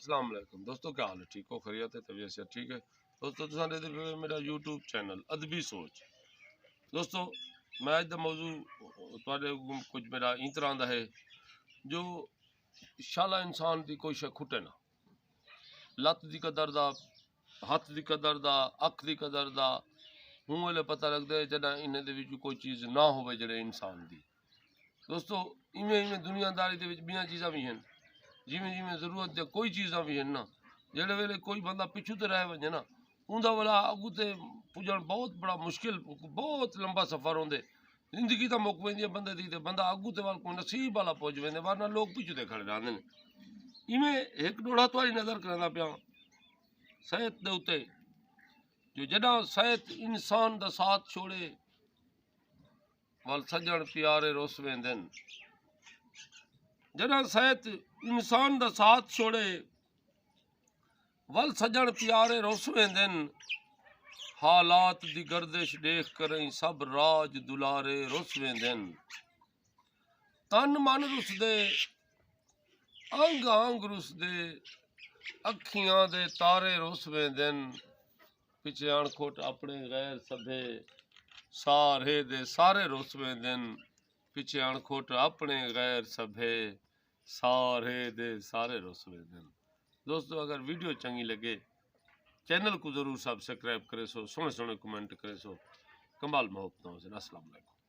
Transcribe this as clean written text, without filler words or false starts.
अस्सलाम वालेकुम दोस्तों, क्या हाल है? ठीक हो? खैरियत है? तबीयत से ठीक है? दोस्तों तुसां दे मेरा यूट्यूब चैनल अदबी सोच। दोस्तों मैं अज दा मौजू तुहाडे कुछ मेरा इस तरह दा है जो शाला इंसान दी कोई शे खुटे ना, लत्त दी कदर दा, हथ दी कदर दा, अख दी कदर दा हूँ वेले पता लगदा है जदा इन्हें दे विच कोई चीज़ ना होवे जड़े इंसान दी। दोस्तों इवें इवें दुनियादारी दे विच बियां चीज़ां भी हैं, जिमें जिमें जरूरत दे कोई चीज़ां भी हैं ना, जेड़े वेले कोई बंदा पिछू ते रह वजे ना उंदा वाला अगू ते पुजण बहुत बड़ा मुश्किल, बहुत लंबा सफ़र होंदे। जिंदगी तो मुक वेंदी है बंदे दी ते बंदा अगू ते वाल कोई नसीब वाला पुज वेंदे, वरना लोग पिछू ते खड़े रहंदे ने। इवें एक डोड़ा तुहाडी नज़र करदा पिया सेहत दे उत्ते, जो जड़ा सेहत इंसान दा साथ छोड़े वल सजण प्यारे रुस वेंदे न। जड़ा सेहत इंसान दा साथ छोड़े वल सजण प्यारे रुस वेंदे न। हालात दी गर्दिश देख करई सब राज दुलारे रुस वेंदे न। तन मन रुसदे, अंग अंग रुसदे, अखियां दे तारे रुस वेंदे न। पिछे अणखोट अपने गैर सभे सारे दे सारे रुस वेंदे न। पिछे अणखोट अपने गैर सभे सारे दे सारे रुस वेंदे न। दोस्तों अगर वीडियो चंगी लगे चैनल को जरूर सब्सक्राइब करे सो, सोने सोने कमेंट करे सो। कमाल मोहब्बत से। अस्सलाम वालेकुम।